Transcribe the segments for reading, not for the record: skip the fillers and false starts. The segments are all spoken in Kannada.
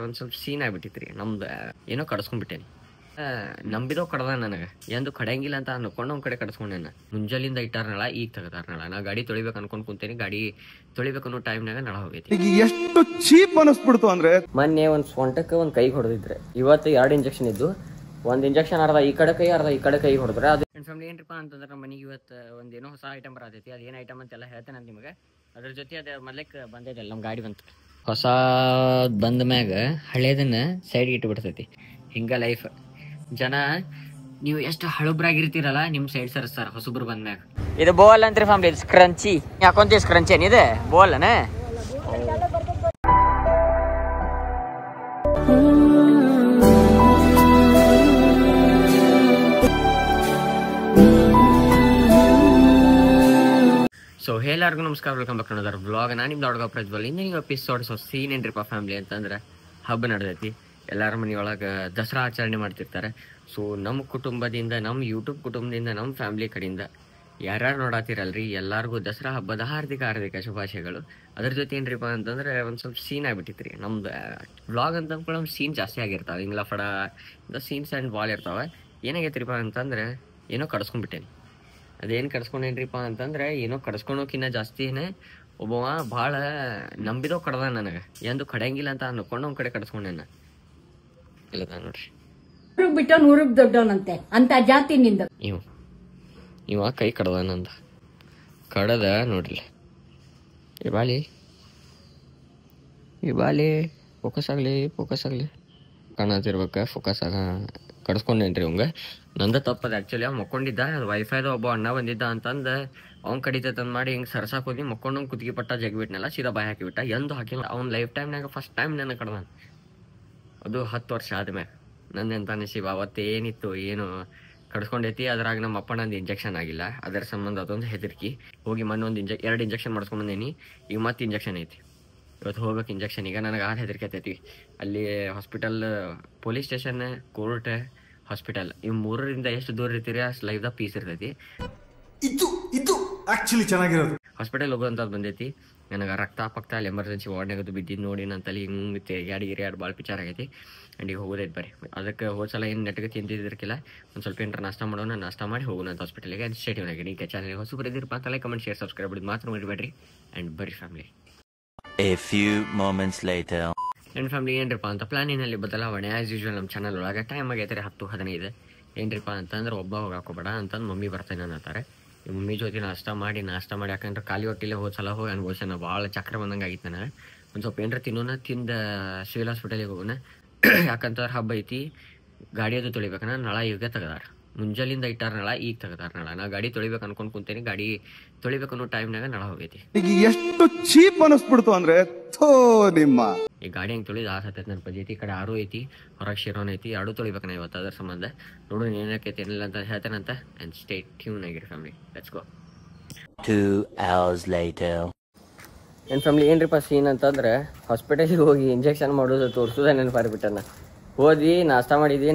ಒಂದು ಸ್ವಲ್ಪ ಸೀನ್ ಆಗ್ಬಿಟ್ಟಿತ್ರಿ ನಮ್ದು ಏನೋ ಕಡ್ಸ್ಕೊಂಡ್ಬಿಟ್ಟೇನಿ. ನಂಬಿದೋ ಕಡ್ದ ನನಗೆ ಎಂದು ಕಡೆಯಂಗಿಲ್ಲ ಅಂತ ಅನ್ಕೊಂಡು ಒಂದ್ ಕಡೆ ಕಡ್ಸ್ಕೊಂಡೇನ. ಮುಂಜಾಲಿಂದ ಇಟ್ಟಾರ ನಳ, ಈಗ ತೆಗದಾರ ನಳ. ನಾ ಗಾಡಿ ತೊಳಿಬೇಕು ಅನ್ಕೊಂಡ್ ಕುಂತೇನಿ. ಗಾಡಿ ತೊಳಿಬೇಕು ಅನ್ನೋ ಟೈಮ್ನಾಗ ನಳ ಹೋಗೈತಿ. ಎಷ್ಟು ಚೀಪ್ ಅನಿಸ್ಬಿಡ್ತು ಅಂದ್ರೆ ಮೊನ್ನೆ ಒಂದ್ ಸೊಂಟಕ್ಕೆ ಒಂದ್ ಕೈಗೆ ಹೊಡೆದಿದ್ರೆ, ಇವತ್ತು 2 ಇಂಜೆಕ್ಷನ್ ಇದ್ದು. ಒಂದ್ ಇಂಜೆಕ್ಷನ್ ಅರ್ಧ ಈ ಕಡೆ ಕೈ, ಅರ್ಧ ಈ ಕಡೆ ಕೈ ಹೊಡೆದ್ರೆ. ಅದು ಫ್ಯಾಮಿಲಿ ಏನ್ರಿಪ್ಪ ಅಂತಂದ್ರೆ ನಮ್ಮ ಮನೆಗೆ ಇವತ್ತು ಒಂದೇನೋ ಹೊಸ ಐಟಮ್ ಬರತೈತಿ. ಅದೇನು ಐಟಮ್ ಅಂತೆಲ್ಲ ಹೇಳ್ತೇನೆ ನಾನು ನಿಮಗೆ. ಅದ್ರ ಜೊತೆ ಅದು ಮೊದಲಕ್ಕೆ ಬಂದೈತಲ್ಲ ನಮ್ಮ ಗಾಡಿ ಬಂತು. ಹೊಸ ಬಂದ ಮ್ಯಾಗ ಹಳೇದನ್ನ ಸೈಡ್ ಇಟ್ಬಿಡ್ತೈತಿ. ಹಿಂಗ ಲೈಫ್. ಜನ ನೀವು ಎಷ್ಟು ಹಳುಬ್ರಾಗಿರ್ತೀರಲ್ಲ, ನಿಮ್ ಸೈಡ್ ಸರ್ಸ್ತಾರ ಹೊಸಬ್ರು ಬಂದ್ಮ್ಯಾಗ. ಇದು ಬೋಲ್ ಅಂತ್ರಿ ಫ್ಯಾಮಿಲಿ. ಇದು ಸ್ಕ್ರಂಚಿ ಯಾಕೊಂತ ಸ್ಕ್ರಂಚಿ ಏನಿದೆ ಬೋಲ್ನ. ಸೊ ಎಲ್ಲರಿಗೂ ನಮಸ್ಕಾರ, welcome back to another vlog. ನಾನು ನಿಮ್ದು ಹುಡುಗ ಪ್ರಜ್ವಲ್. ಇಂದಿನ ಎಪಿಸೋಡ್ ಸೀನ್ ಏನ್ರಿಪ್ಪ ಫ್ಯಾಮಿಲಿ ಅಂತಂದ್ರೆ, ಹಬ್ಬ ನಡೆದೈತಿ. ಎಲ್ಲರ ಮನೆಯೊಳಗೆ ದಸರಾ ಆಚರಣೆ ಮಾಡ್ತಿರ್ತಾರೆ. ಸೊ ನಮ್ಮ ಕುಟುಂಬದಿಂದ, ನಮ್ಮ ಯೂಟ್ಯೂಬ್ ಕುಟುಂಬದಿಂದ, ನಮ್ಮ ಫ್ಯಾಮಿಲಿ ಕಡೆಯಿಂದ ಯಾರ್ಯಾರು ನೋಡಾತಿರಲ್ರಿ, ಎಲ್ಲರಿಗೂ ದಸರಾ ಹಬ್ಬದ ಹಾರ್ದಿಕ ಶುಭಾಶಯಗಳು. ಅದ್ರ ಜೊತೆ ಏನ್ರಿಪ್ಪ ಅಂತಂದ್ರೆ ಒಂದು ಸ್ವಲ್ಪ ಸೀನ್ ಆಗ್ಬಿಟ್ಟಿತ್ರಿ ನಮ್ದು ವ್ಲಾಗ್ ಅಂತ ಅಂದ್ಕೊಳ್ಳೋ ಸೀನ್ ಜಾಸ್ತಿ ಆಗಿರ್ತಾವೆ. ಹಿಂಗ್ಲ ಫಡ ಇಂದ ಸೀನ್ಸ್ ಆ್ಯಂಡ್ ಬಾಲ್ ಇರ್ತಾವೆ. ಏನಾಗೈತ್ರಿಪ್ಪ ಅಂತಂದ್ರೆ, ಏನೋ ಕಡ್ಸ್ಕೊಂಡ್ಬಿಟ್ಟೇನಿ. ಅದೇನು ಕಡ್ಸ್ಕೊಂಡೇನ್ರಿಪ್ಪ ಅಂತಂದ್ರೆ, ಏನೋ ಕಡ್ಸ್ಕೊಳೋಕಿನ್ನ ಜಾಸ್ತಿನೇ ಒಬ್ಬವ ಭಾಳ ನಂಬಿದೋ ಕಡ್ದ ನನಗೆ. ಎಂದು ಕಡೆಯಂಗಿಲ್ಲ ಅಂತ ಅನ್ಕೊಂಡು ಒಂದ್ ಕಡೆ ಕಡ್ಸ್ಕೊಂಡೇನ. ಇಲ್ಲ ನೋಡ್ರಿ, ಬಿಟ್ಟ 100 ದೊಡ್ಡವನಂತೆ ಅಂತ ಜಾತಿ ನಿಂದ. ಇವ ಕೈ ಕಡ್ದ ನಂದ ಕಡದ ನೋಡ್ರಿ. ಈ ಬಾಲಿ ಫೋಕಸ್ ಆಗಲಿ ಕಾಣತಿರ್ಬೇಕ. ಫೋಕಸ್ ಕಡ್ಸ್ಕೊಂಡೇನ್ರಿ ಅವಂಗ. ನಂದ ತಪ್ಪದ ಆ್ಯಕ್ಚುಲಿ. ಅವ್ನು ಮಕ್ಕೊಂಡಿದ್ದ, ಅದು ವೈಫೈದ ಒಬ್ಬ ಅಣ್ಣ ಬಂದಿದ್ದ ಅಂತಂದು ಅವ್ನು ಕಡಿತೈತಂದು ಮಾಡಿ ಹಿಂಗೆ ಸರ್ಸಾಕ್ ಹೋಗಿ ಮಕ್ಕೊಂಡು ಕುತ್ತಿಗೆ ಪಟ್ಟ ಜಗ್ಬಿಟ್ನಲ್ಲ, ಸೀದಾ ಬಾಯಿ ಹಾಕಿಬಿಟ್ಟ. ಎಂದು ಹಾಕಿಲ್ಲ. ಅವ್ನ ಲೈಫ್ ಟೈಮ್ನಾಗ ಫಸ್ಟ್ ಟೈಮ್ ನನ್ನ ಕಡ್ದ. ಅದು 10 ವರ್ಷ ಆದ್ಮೇಲೆ. ನಂದೆಂತ ನಸೀಬ. ಅವತ್ತೇನಿತ್ತು ಏನು ಕಡ್ಸ್ಕೊಂಡೈತಿ. ಅದ್ರಾಗ ನಮ್ಮ ಅಪ್ಪ ನಂದು ಇಂಜೆಕ್ಷನ್ ಆಗಿಲ್ಲ. ಅದರ ಸಂಬಂಧ ಅದೊಂದು ಹೆದರ್ಕಿ ಹೋಗಿ ಮೊನ್ನೊಂದು 2 ಇಂಜೆಕ್ಷನ್ ಮಾಡಿಸ್ಕೊಂಬಂದೇನಿ. ಈಗ ಮತ್ತೆ ಇಂಜೆಕ್ಷನ್ ಐತಿ. ಇವತ್ತು ಹೋಗ್ಬೇಕು ಇಂಜೆಕ್ಷನ್. ಈಗ ನನಗೆ ಹೆದರಿಕೆ ಆತೈತಿ. ಅಲ್ಲಿ hospital, police station, court, hospital, ಇವು 3ರಿಂದ ಎಷ್ಟು ದೂರ ಇರ್ತೀರಿ ಅಷ್ಟು ಲೈಫ್ದಾಗ ಪೀಸ್ ಇರ್ತೈತಿ. ಇದು ಆಕ್ಚುಲಿ ಚೆನ್ನಾಗಿರೋದು. ಹಾಸ್ಪಿಟಲ್ ಹೋಗೋಂಥದ್ದು ಬಂದೈತಿ. ನನಗೆ ರಕ್ತ ಅಲ್ಲಿ ಎಮರ್ಜೆನ್ಸಿ ವಾರ್ಡ್ನಾಗದು ಬಿದ್ದಿದ್ದು ನೋಡಿ ನನ್ನ ತಲೆ ಹಿಂಗೆ ಎರಡು ಭಾಳ ಪಿಚಾರ್ ಆಗೈತಿ. ಆ್ಯಂಡ್ ಈಗ ಹೋಗೋದೈತೆ ಬರ್ರಿ. ಅದಕ್ಕೆ ಹೋದ್ಸಲ ಏನು ನೆಟ್ಗೆ ತಿಂತಿದ್ದಿರ್ಕಿಲ್ಲ. ಒಂದು ಸ್ವಲ್ಪ ಏನಾರ ನಾಷ್ಟ ಮಾಡೋಣ, ನಾಷ್ಟ ಮಾಡಿ ಹೋಗೋಣ ಅಂತ ಹಾಸ್ಪಿಟಲ್ಗೆ. ಅದು ಸ್ಟೇಟಿವ್ ಆಗಿ ಈಗ ಚಾನಲ್ಗೆ ಹೊಸಬ್ರು ಇದ್ದಿರಪ್ಪ ಅಂತಲೇ ಕಮೆಂಟ್, ಶೇರ್, ಸಬ್ಸ್ಕ್ರೈಬ್ ಮಾಡೋದು ಮಾತ್ರ ಮರಿಬೇಡ್ರಿ. ಆ್ಯಂಡ್ ಬರ್ರಿ family. A few moments later. ನನ್ನ ಫ್ಯಾಮಿಲಿ ಏನ್ರಿಪ್ಪ ಅಂತ ಪ್ಲಾನಿನಲ್ಲಿ ಬದಲಾವಣೆ ಆ್ಯಸ್ ಯೂಶ್ವಲ್. ನಮ್ಮ ಚಾನಲ್ ಒಳಗೆ ಟೈಮ್ ಆಗೈತೆ 10:15. ಏನ್ರಿಪ್ಪ ಅಂತಂದ್ರೆ, ಒಬ್ಬ ಹೋಗಾಕೋಬೇಡ ಅಂತಂದು ಮಮ್ಮಿ ಬರ್ತಾನೆ ಅನ್ನತ್ತಾರೆ. ಈ ಮಮ್ಮಿ ಜೊತೆ ನಾಷ್ಟ ಮಾಡಿ ಯಾಕಂದ್ರೆ ಖಾಲಿ ಹೊಟ್ಟಿಲೆ ಹೋದ್ಸಲ ಹೋಗಿ ಅನ್ಭವಿಸೋಣ. ಭಾಳ ಚಕ್ರ ಬಂದಂಗೆ ಆಗಿತ್ತು ನನಗೆ. ಒಂದು ಸ್ವಲ್ಪ ಏನಾರ ತಿಂದ ಸಿವಿಲ್ ಹಾಸ್ಪಿಟಲಿಗೆ ಹೋಗೋಣ. ಯಾಕಂತಂದ್ರೆ ಹಬ್ಬ ಐತಿ. ಗಾಡಿ ಅದು ತೊಳಿಬೇಕನ. ನಳ ಈಗ ತೆಗದಾರ. ಮುಂಜಾಲಿಂದ ಇಟ್ಟಾರ ನಳ, ಈಗ ತೆಗದಾರ ನಳ. ನಾ ಗಾಡಿ ತೊಳಿಬೇಕು ಅನ್ಕೊಂಡು ಕುಂತೇನಿ. ಗಾಡಿ ತೊಳಿಬೇಕು ಅನ್ನೋ ಟೈಮ್ನಾಗ ನಳ ಹೋಗೈತಿ. ಎಷ್ಟು ಚೀಪ್ ಅನಿಸ್ಬಿಡ್ತು ಅಂದ್ರೆ, ನಿಮ್ಮ ಈ ಗಾಡಿ ಹೆಂಗೆ ತೊಳಿದು ಆಸತ್ತೈತಿ ನನ್ನ ಪದ್ಧತಿ. ಈ ಕಡೆ ಆರು ಐತಿ, ಹೊರಗೆ ಶಿರೋನ್ ಐತಿ. 2 ತೊಳಿಬೇಕನ ಇವತ್ತು. ಅದರ ಸಂಬಂಧ ನೋಡೋಣ ಏನಕ್ಕೈತಿ ಏನಿಲ್ಲ ಅಂತ ಹೇಳ್ತೇನಂತ. ಆ್ಯಂಡ್ ಸ್ಟೇ ಟ್ಯೂನ್ ಆಗಿರಿ family. Let's go. 2 hours later. ನನ್ನ ಫ್ಯಾಮಿಲಿ ಏನ್ರಿಪ್ಪ ಸೀನ್ ಅಂತಂದ್ರೆ, ಹಾಸ್ಪಿಟಲಿಗೆ ಹೋಗಿ ಇಂಜೆಕ್ಷನ್ ಮಾಡೋದು ತೋರಿಸೋದೇ ನೆನಪಾರಿಬಿಟ್ಟನ. ಹೋದ್ವಿ, ನಾಷ್ಟ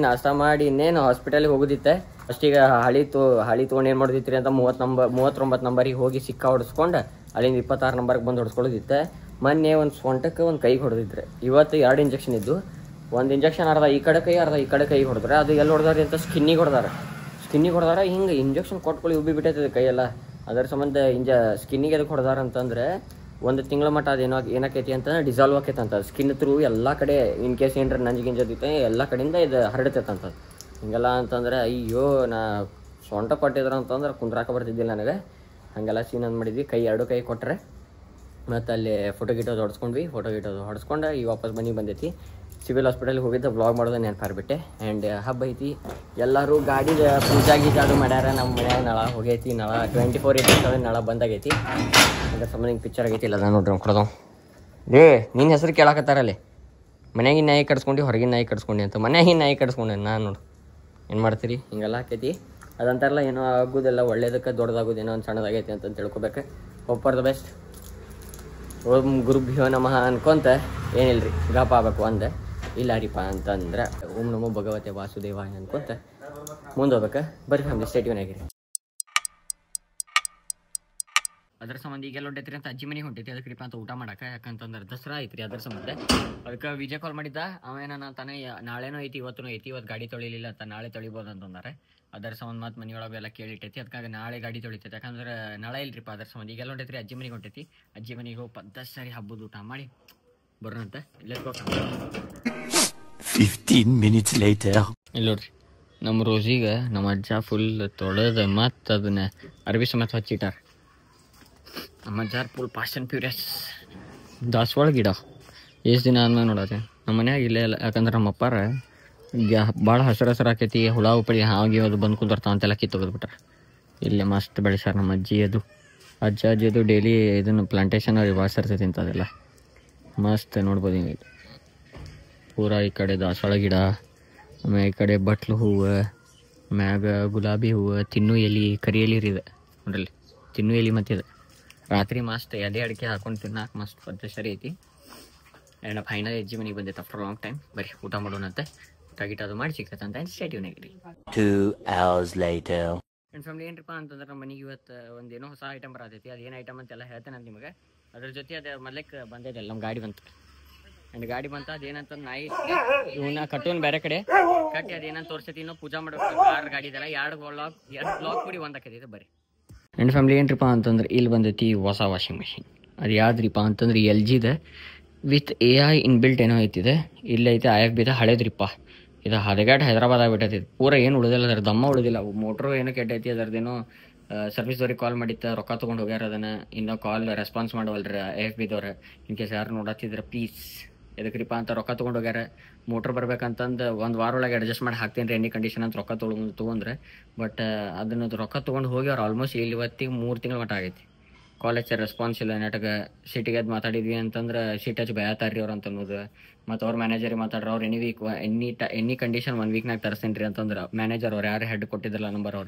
ಮಾಡಿ ಇನ್ನೇನು ಹಾಸ್ಪಿಟಲಿಗೆ ಹೋಗೋದಿತ್ತೆ. ಫಸ್ಟಿಗೆ ಹಳಿ ತೊಗೊಂಡು ಏನು ಮಾಡೋದಿತ್ರಿ ಅಂತ 39 ನಂಬರಿಗೆ ಹೋಗಿ ಸಿಕ್ಕ ಹೊಡೆಸ್ಕೊಂಡು ಅಲ್ಲಿಂದ 26 ನಂಬರ್ಗೆ ಬಂದು ಹೊಡೆಸ್ಕೊಳ್ಳೋದಿತ್ತೆ. ಮೊನ್ನೆ ಒಂದು ಸೊಂಟಕ್ಕೆ ಒಂದು ಕೈಗೆ ಹೊಡೆದಿದ್ರೆ, ಇವತ್ತು 2 ಇಂಜೆಕ್ಷನ್ ಇದ್ದು. ಒಂದು ಇಂಜೆಕ್ಷನ್ ಅರ್ಧ ಈ ಕಡೆ ಕೈ, ಅರ್ಧ ಈ ಕಡೆ ಕೈ ಹೊಡೆದ್ರೆ. ಅದು ಎಲ್ಲಿ ಹೊಡೆದಾರೆ ಅಂತ ಸ್ಕಿನ್ನಿಗೆ ಹೊಡೆದಾರ. ಹಿಂಗೆ ಇಂಜೆಕ್ಷನ್ ಕೊಟ್ಕೊಳ್ಳಿ ಉಬ್ಬಿ ಬಿಟ್ಟೈತದೆ ಕೈಯೆಲ್ಲ. ಅದರ ಸಂಬಂಧ ಸ್ಕಿನ್ನಿಗೆ ಅದಕ್ಕೆ ಹೊಡೆದಾರ ಅಂತಂದರೆ 1 ತಿಂಗಳ ಮಟ್ಟ ಅದೇನೋ ಏನಾಕೈತಿ ಅಂತಂದ್ರೆ ಡಿಸಾಲ್ವ್ ಆಕೈತೆ ಅಂತ. ಸ್ಕಿನ್ ಥ್ರೂ ಎಲ್ಲ ಕಡೆ ಇನ್ ಕೇಸ್ ಏನಾರ ನಂಜಿಗಿಂಜದಿತ್ತೆ ಎಲ್ಲ ಕಡೆಯಿಂದ ಇದು ಹರಡ್ತೈತೆ ಅಂತ. ಹಿಂಗೆಲ್ಲ ಅಂತಂದ್ರೆ ಅಯ್ಯೋ, ನಾ ಸೊಂಟ ಕೊಟ್ಟಿದ್ರು ಅಂತಂದ್ರೆ ಕುಂದ್ರಾಕ ಬರ್ತಿದ್ದಿಲ್ಲ ನನಗೆ. ಹಾಗೆಲ್ಲ ಸೀನ್ ಅಂದ್ ಮಾಡಿದ್ವಿ. 2 ಕೈ ಕೊಟ್ಟರೆ ಮತ್ತು ಅಲ್ಲಿ ಫೋಟೋ ಹೊಡೆಸ್ಕೊಂಡು ಈಗ ವಾಪಸ್ ಬಂದೈತಿ. ಸಿವಿಲ್ ಹಾಸ್ಪಿಟಲ್ಗೆ ಹೋಗಿದ್ದ ವ್ಲಾಗ್ ಮಾಡೋದು ನೆನಪಾರ್ಬಿಟ್ಟೆ. ಆ್ಯಂಡ್ ಹಬ್ಬ ಐತಿ. ಎಲ್ಲರೂ ಗಾಡಿದ ಪೂಜಾ ಅದು ಮಾಡ್ಯಾರ. ನಮ್ಮ ಮನ್ಯಾಗ ನಳ ಹೋಗೈತಿ. ನಳ 24/7 ನಳ ಬಂದಾಗೈತಿ. ಅದ್ರ ಸಂಬಂಧ ಹಿಂಗೆ ಪಿಕ್ಚರ್ ಆಗೈತಿ. ಇಲ್ಲ ನೋಡ್ರಿ ಕೊಡೋದು. ನಿನ್ನ ಹೆಸರು ಕೇಳಾಕತ್ತಾರಲ್ಲಿ. ಮನ್ಯಾಗಿನ ನಾಯಿ ಕಡ್ಸ್ಕೊಂಡು, ಹೊರಗಿನ ನಾಯಿ ಕಡ್ಸ್ಕೊಂಡು ಅಂತ. ಮನ್ಯಾಗಿನ ನಾಯಿ ಕಡ್ಸ್ಕೊಂಡೆ ನಾನು. ನೋಡು ಏನು ಮಾಡ್ತೀರಿ, ಹಿಂಗೆಲ್ಲ ಆಕೈತಿ. ಅದಂತಾರಲ್ಲ, ಏನೋ ಆಗೋದೆಲ್ಲ ಒಳ್ಳೇದಕ್ಕೆ ದೊಡ್ಡದಾಗೋದು, ಏನೋ ಒಂದು ಸಣ್ಣದಾಗೈತಿ ಅಂತ ತಿಳ್ಕೊಬೇಕು. Hope for the best. ಓಂ ಗುರುಭ್ಯೋ ನಮಃ ಅನ್ಕೊಂತ ಏನಿಲ್ರಿ ಗಾಪ ಆಗ್ಬೇಕು ಅಂದೆ. ಇಲ್ಲ ರೀಪ ಅಂತಂದ್ರೆ ಓಂ ನಮೋ ಭಗವತೆ ವಾಸುದೇವಾಯ ಅನ್ಕೊಂತ ಮುಂದೆ ಹೋಗ್ಬೇಕು. ಬರ್ರಿ ಫ್ಯಾಮಿಲಿ, ಸ್ಟೇ ಟ್ಯೂನ್ ಆಗಿರಿ. ಅದ್ರ ಸಂಬಂಧ ಈಗೆಲ್ಲ ಹೊಂಟೈತ್ರಿ ಅಂತ ಅಜ್ಜಿ ಮನೆಗೆ ಹೊಂಟೈತಿ ಅದಕ್ರಿಪ್ಪ ಅಂತ ಊಟ ಮಾಡಕ್ಕೆ. ಯಾಕಂತಂದ್ರೆ ದಸರಾ ಐತ್ರಿ ಅದ್ರ ಸಂಬಂಧ. ಅದಕ್ಕೆ ವಿಜಯ್ ಕಾಲ್ ಮಾಡಿದ್ದ, ಅವೇನ ತಾನೇ ನಾಳೆನೂ ಐತಿ ಇವತ್ತು ಐತಿ, ಇವತ್ತು ಗಾಡಿ ತೊಳಿಲಿಲ್ಲ ಅಂತ ನಾಳೆ ತೊಳಿಬೋದು ಅಂತಂದಾರೆ. ಅದರ ಸಂಬಂಧ ಮತ್ತು ಮನೆಯೊಳಗೆ ಎಲ್ಲ ಕೇಳಿಟ್ಟೈತಿ, ಅದಕ್ಕಾಗಿ ನಾಳೆ ಗಾಡಿ ತೊಳಿತೈತಿ. ಯಾಕಂದ್ರೆ ನಾಳೆ ಇಲ್ರಿಪ್ಪ ಅದ್ರ ಸಂಬಂಧ. ಈಗೆಲ್ಲ ಹೊಂಟೈತ್ರಿ ಅಜ್ಜಿ ಮನೆಗೆ ಹೊಂಟೈತಿ. ಅಜ್ಜಿ ಮನೆಗೆ ಹೋಗಿ ಪದ್ದಸರಿ ಹಬ್ಬದ ಊಟ ಮಾಡಿ ಬರೋಣಂತ. Let's go. 15 minutes later. ಇಲ್ಲಿ ನೋಡ್ರಿ ನಮ್ಮ ರೋಸಿಗೆ ನಮ್ಮ ಅಜ್ಜ ಫುಲ್ ತೊಳೆದು ಮತ್ತು ಅದನ್ನ ಅರ್ಬಿ ಸಮೇತ ಹಚ್ಚಿಟ್ಟಾರ. ನಮ್ಮ ಅಜ್ಜಾರ್ ಫುಲ್ ಪಾಷನ್ ಪ್ಯೂರಿಯಸ್. ದಾಸವಾಳ ಗಿಡ ಎಷ್ಟು ದಿನ ಆದ್ಮೇಲೆ ನೋಡತ್ತೆ ನಮ್ಮ ಮನ್ಯಾಗ ಇಲ್ಲೇ ಇಲ್ಲ. ಯಾಕಂದ್ರೆ ನಮ್ಮ ಅಪ್ಪಾರ ಭಾಳ ಹಸಿರು ಆಕೈತಿ, ಹುಳ ಉಪ್ಪಳಿ ಹಾಗೆ ಅದು ಬಂದು ಕುಂದಿರ್ತಾವ ಅಂತೆಲ್ಲ ಕಿತ್ತೋಗ್ಬಿಟ್ರೆ. ಇಲ್ಲೇ ಮಸ್ತ್ ಬೆಳೆಸ್ಯಾರ ನಮ್ಮ ಅಜ್ಜಿ. ಅದು ಅಜ್ಜಿದು ಡೈಲಿ ಇದನ್ನು ಪ್ಲಾಂಟೇಶನ್ ಅವ್ರಿಗೆ ಭಾಳ ಸೇರ್ತೈತಿ ಇಂಥದ್ದೆಲ್ಲ ಮಸ್ತ್ ನೋಡ್ಬೋದು. ಹಿಂಗೆ ಪೂರಾ ಈ ಕಡೆ ದಾಸವಾಳ ಗಿಡ, ಆಮೇಲೆ ಈ ಕಡೆ ಬಟ್ಲು ಹೂವು, ಮ್ಯಾಗ ಗುಲಾಬಿ ಹೂವು, ತಿನ್ನು ಎಲೆ, ಕರಿ ಎಲೆ ಇದೆ ನೋಡ್ರಲ್ಲಿ, ತಿನ್ನು ಎಲೆ ಮತ್ತಿದೆ. ರಾತ್ರಿ ಮಸ್ತ್ ಎದೆ ಅಡಿಕೆ ಹಾಕೊಂಡು ತಿನ್ನಾಕ ಮಸ್ತ್ ಪದ್ಧ ಸರಿ ಐತಿ. ಆ್ಯಂಡ್ ಫೈನಲ್ ಅಜ್ಜಿ ಮನೆಗೆ ಬಂದೈತೆ ಆಫ್ಟರ್ ಲಾಂಗ್ ಟೈಮ್. ಬರೀ ಊಟ ಮಾಡೋಣಂತೆ, ಊಟ ಗಿಟ ಅದು ಮಾಡಿ ಸಿಕ್ಕತ್ತಂತ ಸ್ಟೇಟಿವ್ನಾಗಿರಿ. 2 hours later. ನನ್ನ ಫ್ಯಾಮಿಲಿ ಏನಪ್ಪ ಅಂತಂದ್ರೆ ನಮ್ಮ ಮನೆಗೆ ಇವತ್ತು ಒಂದೇನೋ ಹೊಸ ಐಟಮ್ ಬರತೈತಿ. ಅದು ಏನು ಐಟಮ್ ಅಂತೆಲ್ಲ ಹೇಳ್ತೇನೆ ಅಂತ ನಿಮಗೆ. ಅದ್ರ ಜೊತೆ ಅದು ಮೊದಲಕ್ಕೆ ಬಂದಿದೆ ನಮ್ಮ ಗಾಡಿ ಬಂತು. ಆ್ಯಂಡ್ ಗಾಡಿ ಬಂತ ಅದೇನಂತಂದು ನಾಯಿ ಇವನ್ನ ಕಟ್ಟೋನ್ ಬೇರೆ ಕಡೆ ಕಟ್ಟಿ ಅದೇನಂತ ತೋರಿಸೈತಿ. ಇನ್ನೂ ಪೂಜಾ ಮಾಡಬೇಕು. ಕಾರ್ ಗಾಡಿ ಇದೆಲ್ಲ ಎರಡು ಬ್ಲಾಕ್ ಬಿಡಿ ಒಂದು ಹಾಕೈತಿ ಬರ್ರಿ. ನನ್ನ ಫ್ಯಾಮಿಲಿ ಏನ್ರಿಪ್ಪ ಅಂತಂದ್ರೆ ಇಲ್ಲಿ ಬಂದೈತಿ ಹೊಸ ವಾಷಿಂಗ್ ಮಿಷಿನ್. ಅದು ಯಾವ್ದ್ರಿಪ್ಪ ಅಂತಂದ್ರೆ LGದ ವಿತ್ AI ಇನ್ಬಿಲ್ಟ್ ಏನೋ ಐತಿದೆ. ಇಲ್ಲೈತೆ IFBದ ಹಳೇದ್ರಿಪ್ಪ. ಇದು ಹದಗಾಡ್ ಹೈದರಾಬಾದ್ ಆಗ್ಬಿಟ್ಟೈತಿ. ಪೂರ ಏನು ಉಳಿದಿಲ್ಲ, ಅದ್ರ ದಮ್ಮ ಉಳಿದಿಲ್ಲ. ಮೋಟ್ರು ಏನೋ ಕೆಟ್ಟೈತಿ, ಅದರದ್ದೇನೋ ಸರ್ವಿಸ್ದವ್ರಿಗೆ ಕಾಲ್ ಮಾಡಿತ್ತ, ರೊಕ್ಕ ತೊಗೊಂಡು ಹೋಗ್ಯಾರ. ಅದನ್ನು ಇನ್ನೂ ಕಾಲ್ ರೆಸ್ಪಾನ್ಸ್ ಮಾಡವಲ್ರಿ IFBದವ್ರು. ಇನ್ ಕೇಸ್ ಯಾರು ನೋಡತ್ತಿದ್ರೆ ಪ್ಲೀಸ್ ಎದಕ್ರಿಪ್ಪ ಅಂತ ರೊಕ್ಕ ತೊಗೊಂಡು ಹೋಗ್ಯಾರ. ಮೋಟ್ರ್ ಬರ್ಬೇಕಂತಂದು ಒಂದು ವಾರ ಒಳಗೆ ಅಡ್ಜಸ್ಟ್ ಮಾಡಿ ಹಾಕ್ತೀನಿ ರೀ ಎನಿ ಕಂಡೀಷನ್ ಅಂತ ರೊಕ್ಕ ತೊಗೊಂಡ್ರೆ. ಬಟ್ ಅದನ್ನು ರೊಕ್ಕ ತೊಗೊಂಡು ಹೋಗಿ ಅವ್ರು ಆಲ್ಮೋಸ್ಟ್ ಇವತ್ತಿಗೆ 3 ತಿಂಗಳು ಮಟ್ಟ ಆಗೈತಿ. ಕಾಲೇಜ್ ರೆಸ್ಪಾನ್ಸ್ ಇಲ್ಲ. ನೆಟ್ಗೆ ಸಿಟಿಗೆ ಅದು ಮಾತಾಡಿದ್ವಿ ಅಂತಂದ್ರೆ ಸಿಟ್ ಹಚ್ಚಿ ಭಯತಾರ್ರಿ ಅವ್ರು ಅಂತ ಅನ್ನೋದು. ಮತ್ತು ಅವ್ರ ಮ್ಯಾನೇಜರಿಗೆ ಮಾತಾಡ್ರಿ, ಅವ್ರು ಎನಿ ಕಂಡೀಷನ್ 1 ವೀಕ್ನಾಗ ತರಿಸ್ತೀನಿ ರೀ ಅಂತಂದ್ರೆ ಮ್ಯಾನೇಜರ್ ಅವ್ರು ಯಾರು ಹೆಡ್ ಕೊಟ್ಟಿದ್ರಲ್ಲ ನಂಬರ್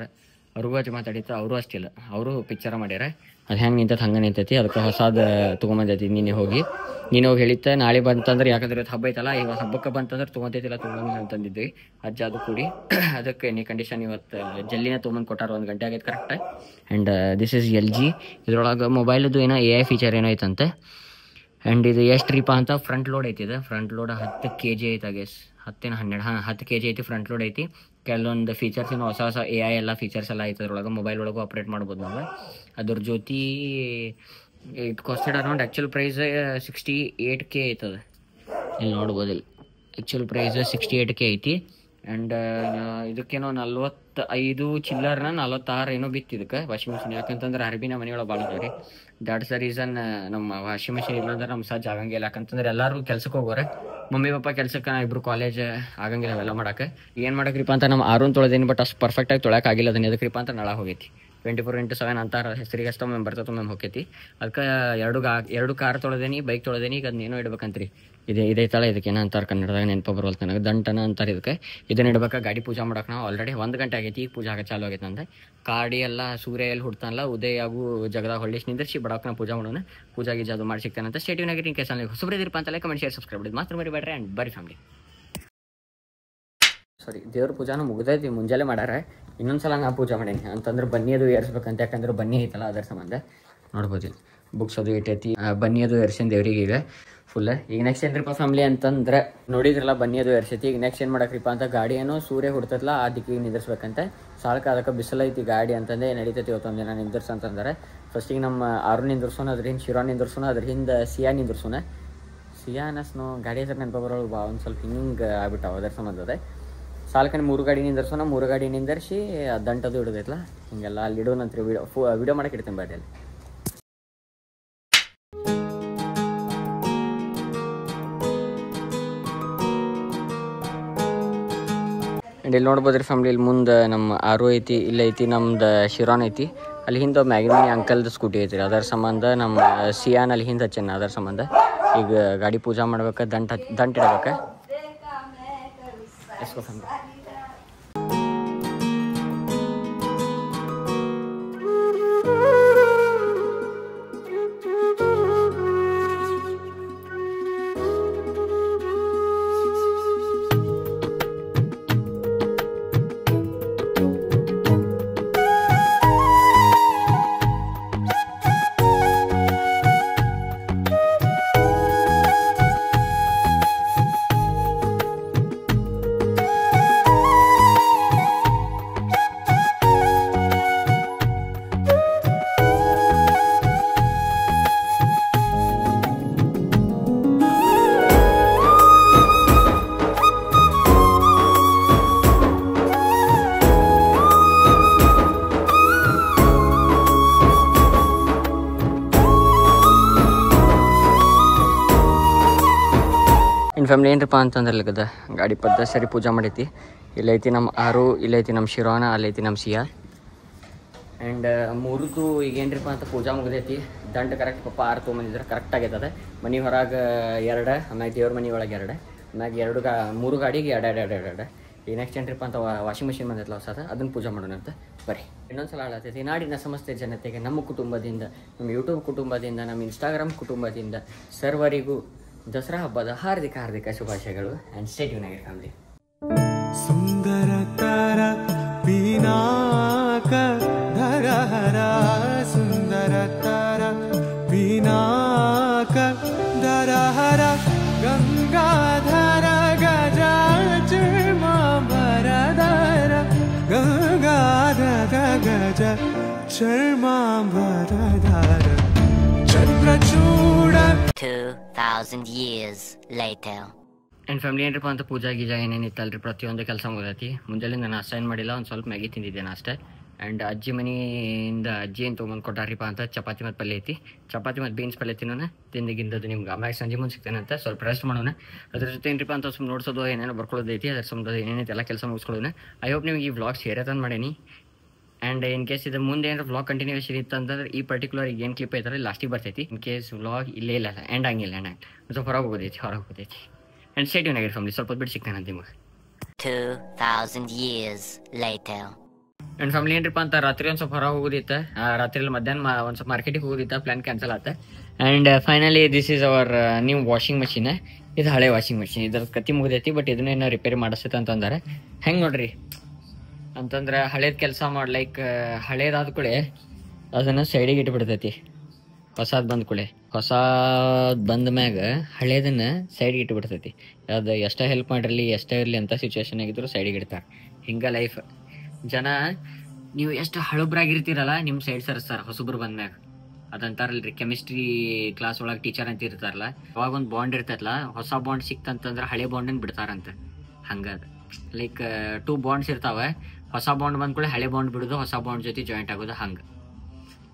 ಅವ್ರಿಗೂ ಹಚ್ಚಿ ಮಾತಾಡಿತ್ತು. ಅವರು ಅಷ್ಟಿಲ್ಲ, ಅವರು ಪಿಕ್ಚರ ಮಾಡ್ಯಾರ. ಅದು ಹೆಂಗೆ ನಿಂತೈತೆ ಹಂಗೆ ನಿಂತೈತಿ. ಅದಕ್ಕೆ ಹೊಸದು ತೊಗೊಂಬಂದೈತಿ. ನೀನು ಹೋಗಿ ಹೇಳಿತ್ತೆ ನಾಳೆ ಬಂತಂದ್ರೆ, ಯಾಕಂದ್ರೆ ಇವತ್ತು ಹಬ್ಬ ಐತಲ್ಲ, ಇವಾಗ ಹಬ್ಬಕ್ಕೆ ಬಂತಂದ್ರೆ ತೊಗೊಂತೈತಿಲ್ಲ ತೊಗೊಂಡು ಅಂತಂದಿದ್ವಿ ಅಜ್ಜ. ಅದು ಕೂಡಿ ಅದಕ್ಕೆ ಎನಿ ಕಂಡೀಷನ್ ಇವತ್ತು ಜಲ್ಲಿನ ತೊಗೊಂಬಂದು ಕೊಟ್ಟಾರ. 1 ಗಂಟೆ ಆಗೈತೆ correct. And this is LG. ಇದ್ರೊಳಗೆ ಮೊಬೈಲದು ಏನೋ AI ಫೀಚರ್ ಏನೋ ಐತಂತೆ. ಆ್ಯಂಡ್ ಇದು ಎಷ್ಟು ರೀಪ ಅಂತ ಫ್ರಂಟ್ ಲೋಡ್ ಐತಿ. ಇದು ಫ್ರಂಟ್ ಲೋಡ್ 10 kg ಐತೆ ಗೆಸ್. 10 kg ಐತಿ ಫ್ರಂಟ್ ಲೋಡ್ ಐತಿ. ಕೆಲವೊಂದು ಫೀಚರ್ಸ್ ಏನೋ ಹೊಸ AI ಎಲ್ಲ ಫೀಚರ್ಸ್ ಎಲ್ಲ ಐತೆ ಅದ್ರೊಳಗೆ. ಮೊಬೈಲ್ ಒಳಗೂ ಆಪ್ರೇಟ್ ಮಾಡ್ಬೋದು ನಾವು. ಅದ್ರ ಜೊತೆ it costed around actual price 68K ಐತದ. ಇಲ್ಲಿ ನೋಡ್ಬೋದು, ಇಲ್ಲಿ ಆ್ಯಕ್ಚುಲ್ ಪ್ರೈಸ್ 68K ಐತಿ. ಆ್ಯಂಡ್ ಇದಕ್ಕೇನೋ 45 ಚಿಲ್ಲರ್ನ 46 ಏನೋ ಬಿತ್ತು ಇದಕ್ಕೆ ವಾಷಿಂಗ್ ಮಿಷಿನ್. ಯಾಕಂತಂದ್ರೆ ಅರ್ಬಿನ ಮನೆಯೊಳಗೆ ಭಾಳ ಅದಾವ ರೀ. ದ್ಯಾಟ್ಸ್ ದ ರೀಸನ್ ನಮ್ಮ ವಾಷಿಂಗ್ ಮಿಷಿನ್ ಇಲ್ಲಂದ್ರೆ ನಮ್ಮ ಸಜ್ಜ ಆಗಂಗಿಲ್ಲ. ಯಾಕಂತಂದ್ರೆ ಎಲ್ಲರೂ ಕೆಲ್ಸಕ್ಕೆ ಹೋಗೋರೆ. ಮಮ್ಮಿ ಪಪ್ಪ ಕೆಲ್ಸಕ್ಕೆ, ಇಬ್ಬರು ಕಾಲೇಜ್ ಆಗಂಗಿಲ್ಲ ಅವೆಲ್ಲ ಮಾಡೋಕೆ. ಏನು ಮಾಡೋಕ್ರಿಪ್ಪ ಅಂತ ನಮ್ಮ ಆರೂನ್ ತೊಳೆದೇನಿ, ಬಟ್ ಅಷ್ಟು ಪರ್ಫೆಕ್ಟಾಗಿ ತೊಳಕ್ಕೆ ಆಗಿಲ್ಲ. ಅದನ್ನ ಎದಕ್ರಿಪ್ಪ ಅಂತ ನಳ ಹೋಗೈತಿ. 24x7 ಅಂತಾರ ಹೆಸರಿಗೆ ಅಷ್ಟು ಮ್ಯಾಮ್ ಬರ್ತದೆ ಮ್ಯಾಮ್ ಹೋಗೈತಿ. ಅದಕ್ಕೆ ಎರಡು ಕಾರ್ ತೊಳೆದೇನಿ, ಬೈಕ್ ತೊಳೆದೇನಿ. ಈಗ ಅದನ್ನೇನೋ ಇಡ್ಬೇಕಂತ್ರಿ. ಇದೈತಲ್ಲ, ಇದಕ್ಕೆ ಏನೋ ಅಂತಾರೆ ಕನ್ನಡದಾಗ ನೆನಪ ಬರೋಲ್ತ ನನಗೆ, ದಂಟನ ಅಂತಾರೆ ಇದಕ್ಕೆ. ಇದನ್ನ ಇಡ್ಬೇಕು. ಗಾಡಿ ಪೂಜೆ ಮಾಡೋಕೆ ನಾವು ಆಲ್ರೆಡಿ 1 ಗಂಟೆ ಆಗೈತಿ. ಈಗ ಪೂಜೆ ಆಗ ಚಾಲು ಆಗೈತೆ ನಂದು. ಕಾಡಿ ಎಲ್ಲ ಸೂರ್ಯ ಎಲ್ಲಿ ಹುಡ್ತಾನಲ್ಲ, ಉದಯ ಆಗು ಜಗದಾಗ ಹೊಳ್ಳಿಸಿ ನಿಂದಿರ್ಸಿ ಬಡಕ್ಕೆ ನಾವು ಪೂಜೆ ಮಾಡೋಣ. ಪೂಜಾ ಗೀಜ ಅದು ಮಾಡಿ ಸಿಗ್ತಾನೆ ಅಂತ ಸ್ಟೇಟಿವ್ನಾಗಿರಿ. ಇನ್ ಕೇಸ್ ಹೊಸಬ್ರಿದಿರಪ್ಪ ಅಂತ ಲೈಕ್ ಕಮೆಂಟ್ ಶೇರ್ ಸಬ್ಸ್ಕ್ರೈಬ್ ಮಾಡಿದ್ದು ಮಾತ್ರ ಮರಿಬೇಡ್ರಿ. ಆ್ಯಂಡ್ ಬರೀ ಫ್ಯಾಮಿಲಿ ದೇವ್ರ ಪೂಜಾನು ಮುಗ್ದೈತಿ, ಮುಂಜಾನೆ ಮಾಡ್ಯಾರ. ಇನ್ನೊಂದ್ಸಲ ನಾ ಪೂಜೆ ಮಾಡೀನಿ ಅಂತಂದ್ರೆ ಬನ್ನಿ ಅದು ಏರ್ಸ್ಬೇಕಂತ. ಯಾಕಂದ್ರೆ ಬನ್ನಿ ಐತಲ್ಲ ಅದರ ಸಂಬಂಧ. ನೋಡ್ಬೋದು ಬುಕ್ಸ್ ಅದು ಇಟ್ಟೈತಿ. ಬನ್ನಿ ಅದು ಏರ್ಸಿನ ದೇವ್ರಿಗೆ ಈಗ ಫುಲ್. ಈಗ ನೆಕ್ಸ್ಟ್ ಏನ್ರಿಪ್ಪ ಫ್ಯಾಮಿಲಿ ಅಂತಂದ್ರೆ ನೋಡಿದ್ರಲ್ಲ ಬನ್ನಿ ಅದು ಏರ್ಸೈತಿ. ಈಗ ನೆಕ್ಸ್ಟ್ ಏನು ಮಾಡಕ್ರಿಪ್ಪ ಅಂತ, ಗಾಡಿ ಏನೋ ಸೂರ್ಯ ಹುಡ್ತೈತಲ್ಲ ಆ ದಿಕ್ಕಿಗೆ ನಿಂದಿರ್ಸ್ಬೇಕಂತ. ಸಾಲಕ್ಕೆ ಅದಕ್ಕೆ ಬಿಸಿಲೈತಿ ಗಾಡಿ ಅಂತಂದೆ ನಡೀತೈತಿ ಇವತ್ತೊಂದು ದಿನ ನಿಂದಿರ್ಸ ಅಂತಂದ್ರೆ. ಫಸ್ಟಿಗೆ ನಮ್ಮ ಆರು ನಿಂದಿರ್ಸೋಣ, ಅದ್ರ ಹಿಂದೆ ಶಿರಾ ನಿಂದಿರ್ಸೋಣ, ಅದ್ರ ಹಿಂದೆ ಸಿಯಾ ನಿಂದಿರ್ಸೋಣ. ಸಿಯಾ ಅನ್ನಸ್ನೋ ಗಾಡಿ ಹೆಸರು ನೆನಪ ಬರೋಳು ಒಂದು ಸ್ವಲ್ಪ ಹಿಂಗೆ ಆಗ್ಬಿಟ್ಟಾವ. ಅದರ ಸಂಬಂಧ ಅದೇ ಸಾಲ್ಕನೆ 3 ಗಾಡಿ ನಿಂದಿರ್ಸೋಣ. 3 ಗಾಡಿ ನಿಂದಿರ್ಸಿ ದಂಟದು ಹಿಡಿದೈತಲ್ಲ ಹಿಂಗೆಲ್ಲ ಅಲ್ಲಿ ಇಡೋನಂತ್ರಿ. ವಿಡಿಯೋ ಮಾಡಕ್ಕೆ ಇಡ್ತೀನಿ ಬರ್ರಿ ಅಲ್ಲಿ. ಆ್ಯಂಡ್ ಇಲ್ಲಿ ನೋಡ್ಬೋದ್ರಿ ಫ್ಯಾಮಿಲಿ, ಇಲ್ಲಿ ಮುಂದೆ ನಮ್ಮ ಆರು ಐತಿ, ಇಲ್ಲಿ ಐತಿ ನಮ್ದು ಶಿರಾನ್ ಐತಿ. ಅಲ್ಲಿ ಹಿಂದೆ ಮ್ಯಾಗಿನ ಅಂಕಲ್ದು ಸ್ಕೂಟಿ ಐತಿ ರೀ. ಅದರ ಸಂಬಂಧ ನಮ್ಮ ಸಿಯಾನ್ ಅಲ್ಲಿ ಹಿಂದೆ ಹಚ್ಚೇನ. ಅದರ ಸಂಬಂಧ ಈಗ ಗಾಡಿ ಪೂಜಾ ಮಾಡ್ಬೇಕು, ದಂಟ ಇಡ್ಬೇಕು. ಎಸ್ಕೋ ಫ್ಯಾಮಿಲಿ. ಫ್ಯಾಮಿಲಿ ಏನರಪ್ಪ ಅಂತಂದ್ರಲ್ಲಗದ ಗಾಡಿ ಪದ್ದ ಸರಿ ಪೂಜೆ ಮಾಡೈತಿ. ಇಲ್ಲೈತಿ ನಮ್ಮ ಆರು, ಇಲ್ಲೈತಿ ನಮ್ಮ ಶಿರೋಣ, ಅಲ್ಲೈತಿ ನಮ್ಮ ಸಿಯಾ. ಆ್ಯಂಡ್ ಮೂರದ್ದು ಈಗ ಏನ್ರಿಪ್ಪ ಅಂತ ಪೂಜಾ ಮುಗಿದೈತಿ. ದಂಡ ಕರೆಕ್ಟ್ ಪಪ್ಪ 6 ತೊಗೊಂಬಂದಿದ್ರೆ ಕರೆಕ್ಟ್ ಆಗೈತದ. ಮನೆ ಹೊರಗೆ 2, ಆಮ್ಯಾಗ ದೇವ್ರ ಮನೆ ಒಳಗೆ 2, ಆಮ್ಯಾಗ 3 ಗಾಡಿಗೆ 2. ಈಗ ನೆಕ್ಸ್ಟ್ ಏನ್ರಿಪ್ಪ ಅಂತ ವಾಷಿಂಗ್ ಮಿಷಿನ್ ಬಂದೈತಲ್ಲ ಹೊಸದ, ಅದನ್ನು ಪೂಜೆ ಮಾಡೋಣ ಅಂತ ಬರ್ರಿ. ಇನ್ನೊಂದು ಸಲ ಹೇಳತ್ತೈತಿ, ನಾಡಿನ ಸಮಸ್ತ ಜನತೆಗೆ ನಮ್ಮ ಕುಟುಂಬದಿಂದ, ನಮ್ಮ ಯೂಟ್ಯೂಬ್ ಕುಟುಂಬದಿಂದ, ನಮ್ಮ ಇನ್ಸ್ಟಾಗ್ರಾಮ್ ಕುಟುಂಬದಿಂದ ಸರ್ವರಿಗೂ ದಸರಾ ಹಬ್ಬದ ಹಾರ್ದಿಕ ಶುಭಾಶಯಗಳು. ಆ್ಯಂಡ್ ಸ್ಟೇ ಟ್ಯೂನ್ ಆಗಿ ಫ್ಯಾಮಿಲಿ. ಸುಂದರ ತರ ಪಿನಾಕ ಧರಹರ, ಸುಂದರ ತರ ಪಿನಾಕ ಧರಹರ, ಗಂಗಾಧರ ಗಜ ಚರ್ಮಾಂಬರಧರ, ಗಂಗಾಧರ ಗಜ ಚರ್ಮಾಂಬರಧರ, ಚಂದ್ರಚೂಡ. 2000 years later. ಆ್ಯಂಡ್ ಫ್ಯಾಮಿಲಿ ಏನರಪ್ಪ ಅಂತ ಪೂಜಾ ಗೀಜಾ ಏನೇನಿತ್ತಲ್ರಿ ಪ್ರತಿಯೊಂದು ಕೆಲಸ ಮುಗಿದೈತಿ. ಮುಂಜಾನೆ ನಾನು ನಾಷ್ಟ ಏನು ಮಾಡಿಲ್ಲ, ಒಂದು ಸ್ವಲ್ಪ ಮ್ಯಾಗಿ ತಿಂದಿದ್ದೆ ಅಷ್ಟೇ. ಆ್ಯಂಡ್ ಅಜ್ಜಿ ಮನೆಯಿಂದ ಅಜ್ಜಿ ಏನು ತೊಗೊಂಡು ಕೊಟ್ಟಾರಿಪ್ಪ ಅಂತ ಚಪಾತಿ ಮತ್ತು ಪಲ್ಯ ಐತಿ. ಚಪಾತಿ ಮತ್ತು ಬೀನ್ಸ್ ಪಲ್ಯ ತಿನ್ನೋಣ, ತಿಂದಿಗಿಂದದು ನಿಮ್ಗೆ ಆಮ್ಯಾಗ ಸಂಜೆ ಮುಂದೆ ಸಿಗ್ತೇನೆ ಅಂತ ಸ್ವಲ್ಪ ರೆಸ್ಟ್ ಮಾಡೋಣ. ಅದ್ರ ಜೊತೆ ಏನರಿಪ್ಪ ಅಂತ ಸ್ವಲ್ಪ ನೋಡ್ಸೋದು ಏನೇನೋ ಬರ್ಕೊಳ್ಳೋದೈತಿ, ಅದ್ರ ಸಂಬಂಧ ಏನೇನೈತಿ ಎಲ್ಲ ಕೆಲಸ ಮುಗಿಸ್ಕೊಳ್ಳೋಣ. ಐ ಹೋಪ್ ನಿಮ್ಗೆ ಈ ವ್ಲಾಗ್ ಶೇರ್ ತಂದು ಮಾಡೀನಿ. ಆ್ಯಂಡ್ ಇನ್ ಕೇಸ್ ಇದು ಮುಂದೆ ಏನಾರು ವ್ಲಾಗ್ ಕಂಟಿನ್ಯೂಷನ್ ಇತ್ತು ಅಂತಂದ್ರೆ ಈ ಪರ್ಟಿಕ್ಯುಲರ್ ಈಗ ಏನು ಕ್ಲಿಪ್ ಐತಾರೆ ಲಾಸ್ಟಿಗೆ ಬರ್ತೈತಿ. ಇನ್ ಕೇಸ್ ವ್ಲಾಗ್ ಇಲ್ಲೇ ಇಲ್ಲ ಎಂಡ್ ಆಗಿಲ್ಲ, ಸ್ವಲ್ಪ ಹೊರಗೆ ಹೋಗೋದೈತಿ. ಆ್ಯಂಡ್ ಸ್ಟೇ ಟ್ಯೂನ್ ಆಗಿರಿ ಫ್ಯಾಮಿಲಿ, ಸ್ವಲ್ಪ ಬಿಟ್ಟು ಸಿಗ್ತಾನೆ ಅಂತ ನಿಮಗೆ. 2000 years later. ಆ್ಯಂಡ್ ಫ್ಯಾಮಿಲಿ ಏನರಿಪ್ಪ ಅಂತ ರಾತ್ರಿ ಒಂದು ಸ್ವಲ್ಪ ಹೊರಗೆ ಹೋಗೋದಿತ್ತು. ರಾತ್ರಿಯಲ್ಲಿ ಮಧ್ಯಾಹ್ನ ಒಂದು ಸ್ವಲ್ಪ ಮಾರ್ಕೆಟಿಗೆ ಹೋಗೋದಿತ್ತು, ಪ್ಲ್ಯಾನ್ ಕ್ಯಾನ್ಸಲ್ ಆಯ್ತು. And finally this is our new washing machine. ಇದು ಹಳೆ ವಾಷಿಂಗ್ ಮಷೀನ್, ಇದ್ರ ಕತ್ತಿ ಮುಗಿದೈತಿ. ಬಟ್ ಇದನ್ನೇನು ರಿಪೇರಿ ಮಾಡಿಸ್ತೈತೆ ಅಂತಂದಾರೆ. ಹೆಂಗೆ ನೋಡ್ರಿ ಅಂತಂದ್ರೆ ಹಳೇದು ಕೆಲಸ ಮಾಡಿ ಲೈಕ್ ಹಳೇದಾದ ಕೂಡಲೇ ಅದನ್ನು ಸೈಡಿಗೆ ಇಟ್ಬಿಡ್ತೈತಿ. ಹೊಸದು ಬಂದ ಮ್ಯಾಗ ಹಳೇದನ್ನು ಸೈಡ್ಗೆ ಇಟ್ಬಿಡ್ತೈತಿ. ಅದು ಎಷ್ಟೇ ಹೆಲ್ಪ್ ಮಾಡಿರಲಿ, ಎಷ್ಟೇ ಇರಲಿ ಅಂತ ಸಿಚುವೇಶನ್ ಆಗಿದ್ರು ಸೈಡಿಗೆ ಇಡ್ತಾರೆ. ಹಿಂಗೆ ಲೈಫ್. ಜನ ನೀವು ಎಷ್ಟು ಹಳಬ್ರಾಗಿರ್ತೀರಲ್ಲ, ನಿಮ್ಮ ಸೈಡ್ ಸರಿಸ್ತಾರೆ ಹೊಸಬ್ರು ಬಂದ್ಮ್ಯಾಗ. ಅದಂತಾರಲ್ರಿ, ಕೆಮಿಸ್ಟ್ರಿ ಕ್ಲಾಸ್ ಒಳಗೆ ಟೀಚರ್ ಅಂತ ಇರ್ತಾರಲ್ಲ, ಅವಾಗ ಒಂದು ಬಾಂಡ್ ಇರ್ತೈತಲ್ಲ, ಹೊಸ ಬಾಂಡ್ ಸಿಕ್ತಂತಂದ್ರೆ ಹಳೆ ಬಾಂಡನ್ನು ಬಿಡ್ತಾರಂತ. ಹಂಗದ ಲೈಕ್ 2 ಬಾಂಡ್ಸ್ ಇರ್ತಾವೆ. ಹೊಸ ಬಾಂಡ್ ಬಂದ ಕೂಡ ಹಳೆ ಬಾಂಡ್ ಬಿಡೋದು, ಹೊಸ ಬಾಂಡ್ ಜೊತೆ ಜಾಯಿಂಟ್ ಆಗೋದು. ಹಂಗೆ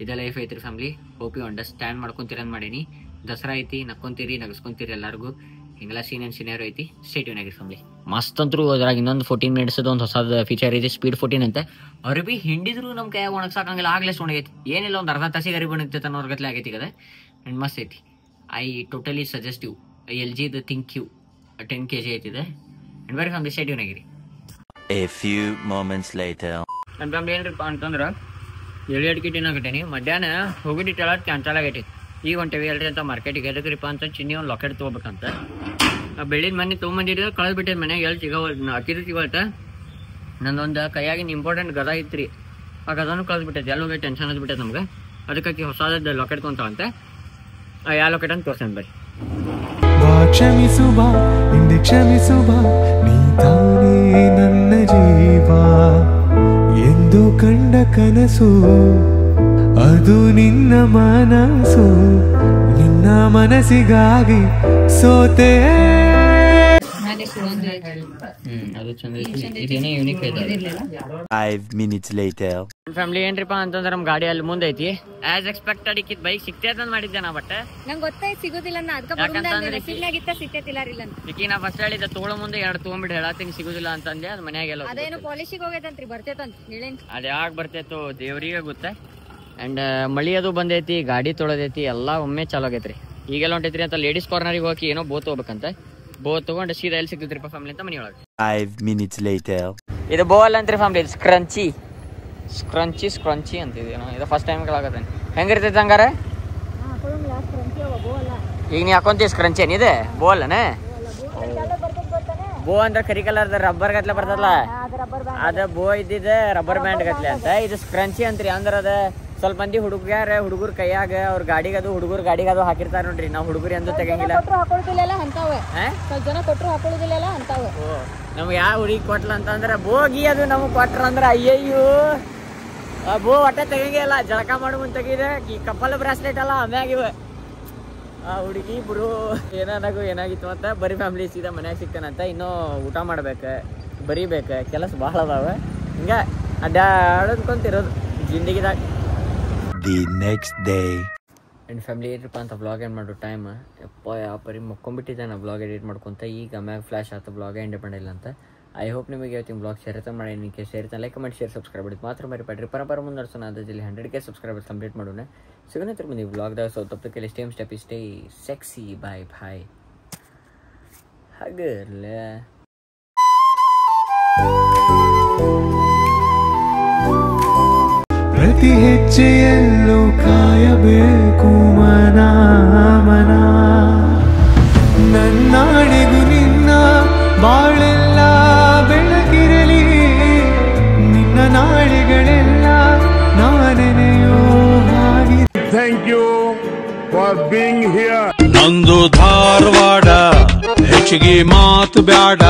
ಇದೇ ಲೈಫ್ ಐತ್ರಿ ಫ್ಯಾಮಿಲಿ. ಹೋಪ್ ಯು ಅಂಡರ್ಸ್ಟ್ಯಾಂಡ್ ಮಾಡ್ಕೊಂತೀರ ಅಂತ ಮಾಡೀನಿ. ದಸರಾ ಐತಿ, ನಕ್ಕೊಂತೀರಿ, ನಗಸ್ಕೊಂತೀರಿ ಎಲ್ಲರಿಗೂ. ಹಿಂಗೆಲ್ಲ ಸೀನಿಯರ್ ಐತಿ. ಸ್ಟೇ ಟ್ಯೂನ್ ಆಗಿರಿ ಫ್ಯಾಮಿಲಿ. ಮಸ್ತ್ ಅಂತರೂ ಅದ್ರಾಗ ಇನ್ನೊಂದು 14 minutes ಒಂದು ಹೊಸದು ಫೀಚರ್ ಇದೆ, ಸ್ಪೀಡ್ 14 ಅಂತ. ಅವ್ರು ಭೀ ಹಿಂಡಿದ್ರು ನಮ್ಮ ಕೈ ಒಣಗ್ಸಾಕಂಗಿಲ್ಲ, ಆಗಲೇ ಒಣಗೈತಿ. ಏನಿಲ್ಲ, ಒಂದು ಅರ್ಧ ತಾಸಿಗೆ ಅರಿವು ಒಣಗ್ತೈತೆ ಅನ್ನೋರ್ಗತ್ಲೆ ಆಗೈತಿ ಕದ. ಆ್ಯಂಡ್ ಮಸ್ತ್ ಐತಿ. I totally suggest you LG think you 10 kg ಐತಿದೆ. And very family, stay tune ಆಗಿರಿ. A few moments later. ನನ್ನ ಫ್ಯಾಮಿಲಿ ಏನ್ರಿಪ್ಪ ಅಂತಂದ್ರೆ 7 ಕಿಟಿನಾಗಟ್ಟೇನಿ. ಮಧ್ಯಾಹ್ನ ಹೋಗಿದ್ದು ಹೇಳೋದು ಕ್ಯಾನ್ಸಲ್ ಆಗೈತಿ. ಈಗ ಹೊಂಟೇವಿ ಹೇಳ್ರಿ ಅಂತ ಮಾರ್ಕೆಟಿಗೆ. ಎದಕ್ರಿಪ್ಪ ಅಂತ ಚಿನ್ನಿ ಒಂದು ಲಾಕೆಟ್ ತೊಗೋಬೇಕಂತ. ಬೆಳ್ಳಿದ ಮನೆ ತೊಗೊಂಬಂದಿದ್ರೆ ಕಳೆದ್ಬಿಟ್ಟಿದ್ದು ಮನೆಯಾಗ. ಎಲ್ಲಿ ಅಕ್ಕಿದು ಸಿಗೋಲ್ತ. ನಂದೊಂದು ಕೈಯಾಗಿನ ಇಂಪಾರ್ಟೆಂಟ್ ಗದ ಇತ್ತು ರೀ, ಆ ಗದನೂ ಕಳೆದ್ಬಿಟ್ಟೈತೆ. ಎಲ್ಲ ಹೋಗಿ ಟೆನ್ಷನ್ ಅದ್ಬಿಟ್ಟೈತೆ ನಮ್ಗೆ. ಅದಕ್ಕೆ ಹೊಸದ ಲಾಕೆಟ್ ತೊಗೊಂತಾವಂತೆ. ಯಾವ ಲಾಕೆಟ್ ಅಂತ ತೋರ್ಸೋಣ ಬರ್ರಿ. ಕ್ಷಮಿಸುವ ಹಿಂದೆ ಕ್ಷಮಿಸುವ, ನೀ ತಾನೇ ನನ್ನ ಜೀವ ಎಂದು ಕಂಡ ಕನಸು, ಅದು ನಿನ್ನ ಮನಸ್ಸು, ನಿನ್ನ ಮನಸ್ಸಿಗಾಗಿ ಸೋತೆ. ಅದು ಚಂದ ಇದೇನೇ ಯೂನಿಕ್ ಐತೆ. 5 minutes later. ಫ್ಯಾಮಿಲಿ ಏನ್ರಿಪ್ಪ ಅಂತಂದ್ರೆ ನಮ್ಮ ಗಾಡಿ ಅಲ್ಲಿ ಮುಂದೆ ಐತಿ. ಆಸ್ ಎಕ್ಸ್ಪೆಕ್ಟೆಡ್ ಇಕ್ಕಿದ್ ಬೈಕ್ ಸಿಗ್ತೈತೆ ಅಂತ ಮಾಡಿದ್ದೆ ನಾ. ಬಟ್ ನಂಗೆ ಗೊತ್ತಾಯ್ತು ಸಿಗೋದಿಲ್ಲ. ಈಗ ನಾ ಫಸ್ಟ್ ಹೇಳಿದ್ದೆ ತೋಳ ಮುಂದೆ 2 ತೊಗೊಂಡ್ಬಿಟ್ಟು ಹೇಳತ್ತೀನಿ ಸಿಗುದಿಲ್ಲ ಅಂತಂದೆ. ಅದು ಮನ್ಯಾಗೆಲ್ಲ ಅದೇನು ಪಾಲಿಶಿಗೆ ಹೋಗೈತಂತ್ರಿ, ಬರ್ತೈತಂತ ಹೇಳೇನ್. ಅದು ಯಾಕೆ ಬರ್ತೈತೋ ದೇವ್ರಿಗೆ ಗೊತ್ತೆ. ಆ್ಯಂಡ್ ಮಳಿ ಅದು ಬಂದೈತಿ, ಗಾಡಿ ತೊಳೆದೈತಿ, ಎಲ್ಲ ಒಮ್ಮೆ ಚಾಲು ಆಗೈತ್ರಿ. ಈಗೆಲ್ಲ ಹೊಂಟೈತ್ರಿ ಅಂತ ಲೇಡೀಸ್ ಕಾರ್ನರಿಗೆ ಹೋಗಿ ಏನೋ ಬೋತ್ ಹೋಗ್ಬೇಕಂತ. ಬೋತ್ ತೊಗೊಂಡು ಸೀದಾ ಎಲ್ಲಿ ಸಿಗ್ತೈತ್ರಿಪ್ಪ ಫ್ಯಾಮಿಲಿ ಅಂತ ಮನೆ ಒಳಗೆ. 5 minutes later. ಇದು ಬೋಲ್ ಅಂತ್ರಿ ಫ್ಯಾಮಿಲಿ. ಇದು ಸ್ಕ್ರಂಚಿ ಅಂತಿದೆ. ಇದು ಫಸ್ಟ್ ಟೈಮ್ ಕೇಳಾಕತ್ತೇನೆ. ಹೆಂಗಿರ್ತೈತೆ ಹಂಗಾರೆ? ಈಗ ನೀ ಹಾಕೊಂತೀವಿ ಸ್ಕ್ರಂಚಿ ಏನಿದೆ ಬೋಲ್ನೇ? ಬೋ ಅಂದ್ರೆ ಕರಿ ಕಲರ್ದ ರಬ್ಬರ್ ಗತ್ಲೆ ಬರ್ತದಲ್ಲ, ಅದ ಬೋ ಇದ್ದಿದೆ ರಬ್ಬರ್ ಬ್ಯಾಂಡ್ ಗತ್ಲೆ ಅಂತ. ಇದು ಸ್ಕ್ರಂಚಿ ಅಂತ್ರಿ. ಅಂದ್ರೆ ಅದ ಸ್ವಲ್ಪ ಮಂದಿ ಹುಡುಗರ ಕೈಯಾಗ ಅವ್ರ ಗಾಡಿಗೆ ಅದು ಹುಡುಗರ ಗಾಡಿಗೆ ಅದು ಹಾಕಿರ್ತಾರ ನೋಡ್ರಿ. ನಾವು ಹುಡುಗರು ಎಂದು ತೆಗಂಗಿಲ್ಲ. ನಮ್ಗೆ ಯಾವ ಹುಡುಗಿ ಕೊಟ್ಲ ಅಂತಂದ್ರೆ ಬೋಗಿ ಅದು ನಮಗ್ ಕೊಟ್ರ ಅಂದ್ರೆ ಅಯ್ಯಯ್ಯೋ ಬೋ ಒಟ್ಟೆ ತೆಗಂಗಿಲ್ಲ. ಜಳಕ ಮಾಡು ಮುಂದೆ ತೆಗಿದೆ. ಈ ಕಪ್ಪಲ್ ಬ್ರಾಸ್ಲೆಟ್ ಅಲ್ಲ ಆಮ್ಯಾಗ ಇವ ಆ ಹುಡುಗಿ ಬಿಡು ಏನಾಗಿತ್ತು ಅಂತ. ಬರೀ ಫ್ಯಾಮಿಲಿ ಸೀದಾ ಮನ್ಯಾಗ ಸಿಗ್ತಾನಂತ. ಇನ್ನೂ ಊಟ ಮಾಡ್ಬೇಕು, ಬರೀಬೇಕು, ಕೆಲಸ ಭಾಳ ಅದಾವ. ಹಿಂಗ ಅಡ್ಡಾಡದ್ಕೊಂತಿರೋದು ಜಿಂದಗಿದಾಗ. The next day. And family ಏನಪ್ಪ ಅಂತ ವ್ಲಾಗ್ ಏನು ಮಾಡೋ ಟೈಮ್ ಯಪ್ಪ ಯಾವ ಪರಿ ಮುಕ್ಕೊಂಬಿಟ್ಟಿದ್ದೆ ನಾನು ವ್ಲಾಗ್ ಎಡಿಟ್ ಮಾಡ್ಕೊತ ಈಗ ಮ್ಯಾಗ ಫ್ಲ್ಯಾಶ್ ಆಯ್ತು ವ್ಲಾಗ್ ಎಂಡ್ ಮಾಡಿಲ್ಲ ಅಂತ. ಐ ಹೋಪ್ ನಿಮಗೆ ಇವತ್ತಿನ ವ್ಲಾಗ್ ಸೇರ್ತಾ ಮಾಡಿ ನಿಮಗೆ ಸೇರ್ತಾ ಲೈಕ್ ಕಮೆಂಟ್ ಶೇರ್ ಸಬ್ಸ್ಕ್ರೈಬ್ ಮಾಡಿದ್ದು ಮಾತ್ರ ಮರಿಬೇಡ್ರಿ. ಪರ ಮುಂದುವರ್ಸೋಣ ಅದಲ್ಲಿ 100K ಸಬ್ಸ್ಕ್ರೈಬರ್ಸ್ ಕಂಪ್ಲೀಟ್ ಮಾಡೋಣ. ಸಿಗೋಣ ಮುಂದೆ ವ್ಲಾಗ್ದಾಗ ಸೊ ತಪ್ಪಕ್ಕೆ ಸ್ಟೇಮ್ step stay sexy bye bye ಹಾಗಲ್ಲ. ಪ್ರತಿ ಹೆಜ್ಜೆಯಲ್ಲೂ ಕಾಯಬೇಕು ಮನ ಮನ ನನ್ನಾಣೆಗೂ ನಿನ್ನ ಬಾಳೆಲ್ಲ ಬೆಳಗಿರಲಿ ನಿನ್ನ ನಾಳೆಗಳೆಲ್ಲ ನಾನೆನೆಯೋ ಹಾಗೆ. Thank you for being here. ನಂದು ಧಾರವಾಡ ಹೆಚ್ಚಿಗೆ ಮಾತು ಬ್ಯಾಡ.